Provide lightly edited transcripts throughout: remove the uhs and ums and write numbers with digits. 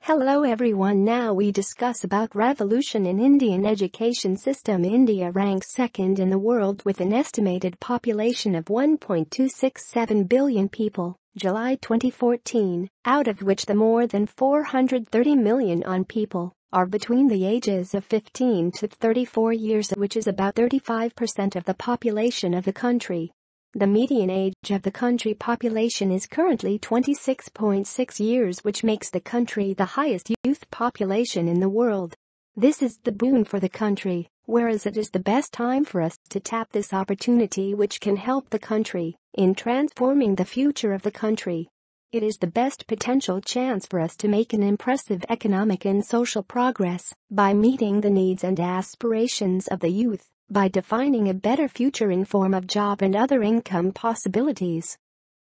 Hello everyone, now we discuss about revolution in Indian education system. India ranks second in the world with an estimated population of 1.267 billion people, July 2014, out of which the more than 430 million people are between the ages of 15 to 34 years, which is about 35% of the population of the country. The median age of the country population is currently 26.6 years, which makes the country the highest youth population in the world. This is the boon for the country, whereas it is the best time for us to tap this opportunity which can help the country in transforming the future of the country. It is the best potential chance for us to make an impressive economic and social progress by meeting the needs and aspirations of the youth, by defining a better future in form of job and other income possibilities.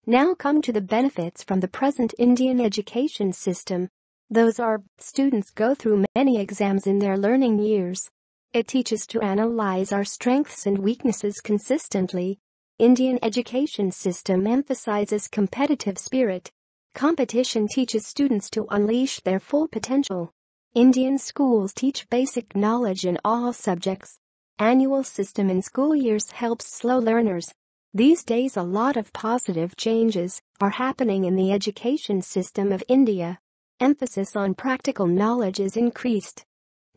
Now come to the benefits from the present Indian education system. Those are, students go through many exams in their learning years. It teaches to analyze our strengths and weaknesses consistently. Indian education system emphasizes competitive spirit. Competition teaches students to unleash their full potential. Indian schools teach basic knowledge in all subjects. Annual system in school years helps slow learners. These days a lot of positive changes are happening in the education system of India. Emphasis on practical knowledge is increased.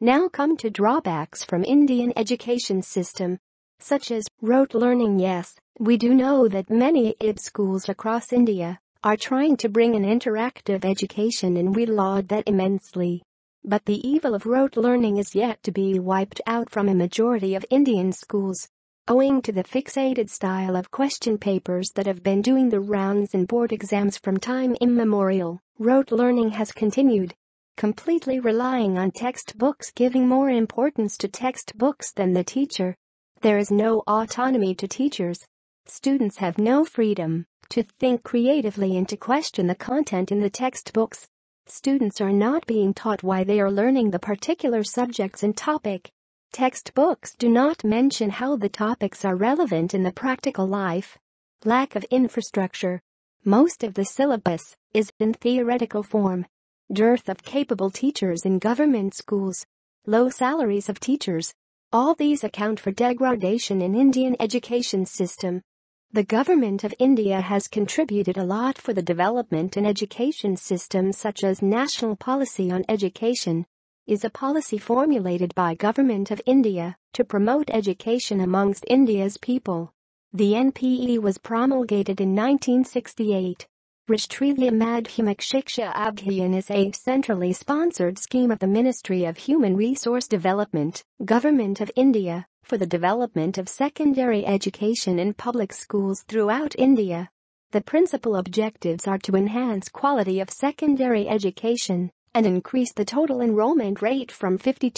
Now come to drawbacks from Indian education system, such as rote learning. Yes, we do know that many IB schools across India are trying to bring an interactive education, and we laud that immensely. But the evil of rote learning is yet to be wiped out from a majority of Indian schools. Owing to the fixated style of question papers that have been doing the rounds in board exams from time immemorial, rote learning has continued, completely relying on textbooks, giving more importance to textbooks than the teacher. There is no autonomy to teachers. Students have no freedom to think creatively and to question the content in the textbooks. Students are not being taught why they are learning the particular subjects and topic. Textbooks do not mention how the topics are relevant in the practical life. Lack of infrastructure. Most of the syllabus is in theoretical form. Dearth of capable teachers in government schools. Low salaries of teachers. All these account for degradation in Indian education system. The government of India has contributed a lot for the development in education systems, such as National Policy on Education is a policy formulated by Government of India to promote education amongst India's people. The NPE was promulgated in 1968. Rashtriya Madhyamak Shiksha Abhiyan is a centrally sponsored scheme of the Ministry of Human Resource Development, Government of India, for the development of secondary education in public schools throughout India. The principal objectives are to enhance quality of secondary education and increase the total enrollment rate from 52%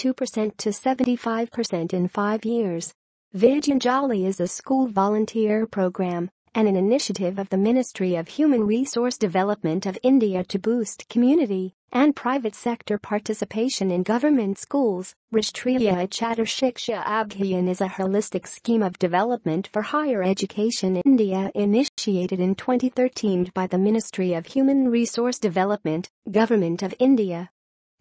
to 75% in 5 years. Vidyanjali is a school volunteer program and an initiative of the Ministry of Human Resource Development of India to boost community and private sector participation in government schools. Rashtriya Chatur Shiksha Abhiyan is a holistic scheme of development for higher education in India, initiated in 2013 by the Ministry of Human Resource Development, Government of India.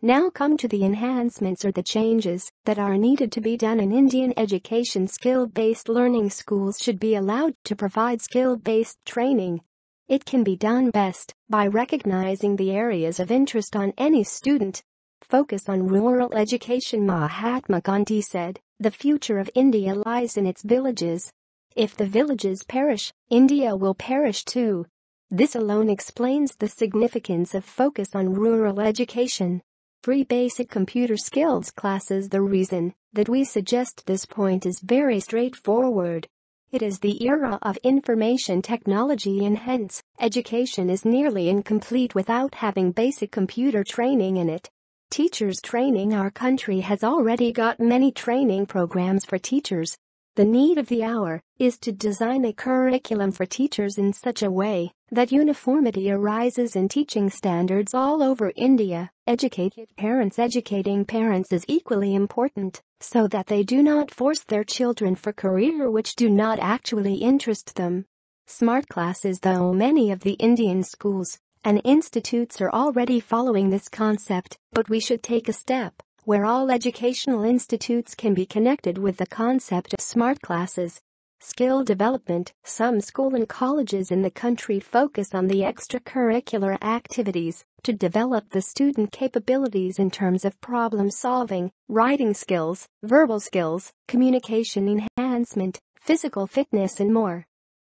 Now come to the enhancements or the changes that are needed to be done in Indian education. Skill-based learning. Schools should be allowed to provide skill-based training. It can be done best by recognizing the areas of interest on any student. Focus on rural education. Mahatma Gandhi said, "The future of India lies in its villages. If the villages perish, India will perish too." This alone explains the significance of focus on rural education. Free basic computer skills classes. The reason that we suggest this point is very straightforward. It is the era of information technology, and hence, education is nearly incomplete without having basic computer training in it. Teachers training. Our country has already got many training programs for teachers. The need of the hour is to design a curriculum for teachers in such a way that uniformity arises in teaching standards all over India. Educated parents. Educating parents is equally important, so that they do not force their children for career which do not actually interest them. Smart classes. Though many of the Indian schools and institutes are already following this concept, but we should take a step where all educational institutes can be connected with the concept of smart classes. Skill development. Some schools and colleges in the country focus on the extracurricular activities to develop the student capabilities in terms of problem solving, writing skills, verbal skills, communication enhancement, physical fitness and more.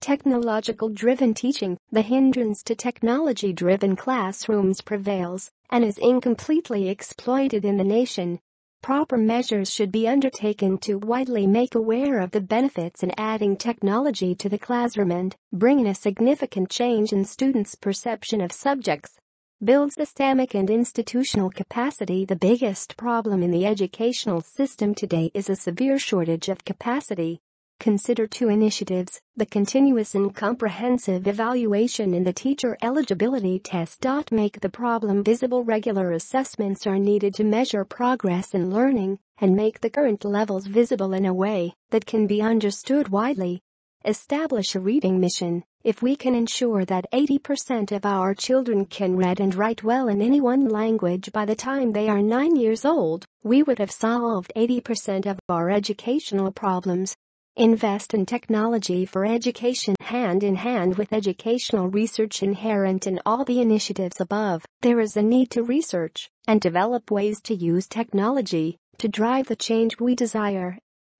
Technological-driven teaching. The hindrance to technology-driven classrooms prevails and is incompletely exploited in the nation. Proper measures should be undertaken to widely make aware of the benefits in adding technology to the classroom and bringing a significant change in students' perception of subjects. Build systemic and institutional capacity. The biggest problem in the educational system today is a severe shortage of capacity. Consider two initiatives, the continuous and comprehensive evaluation and the teacher eligibility test. Make the problem visible. Regular assessments are needed to measure progress in learning and make the current levels visible in a way that can be understood widely. Establish a reading mission. If we can ensure that 80% of our children can read and write well in any one language by the time they are 9 years old, we would have solved 80% of our educational problems. Invest in technology for education. Hand in hand with educational research inherent in all the initiatives above, there is a need to research and develop ways to use technology to drive the change we desire.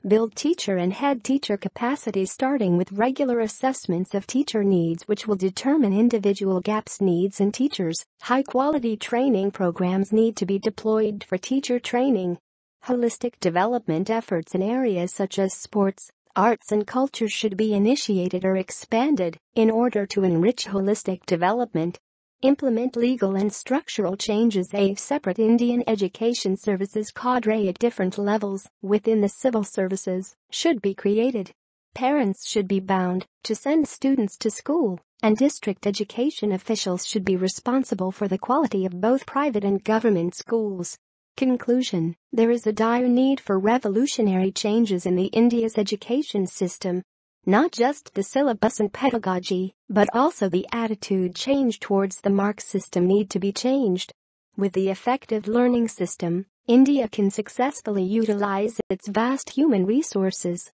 Build teacher and head teacher capacity starting with regular assessments of teacher needs which will determine individual gaps needs in teachers. High-quality training programs need to be deployed for teacher training. Holistic development efforts in areas such as sports, arts and culture should be initiated or expanded in order to enrich holistic development. Implement legal and structural changes. A separate Indian education services cadre at different levels within the civil services should be created. Parents should be bound to send students to school, and district education officials should be responsible for the quality of both private and government schools. Conclusion. There is a dire need for revolutionary changes in India's education system. Not just the syllabus and pedagogy, but also the attitude change towards the mark system need to be changed. With the effective learning system, India can successfully utilize its vast human resources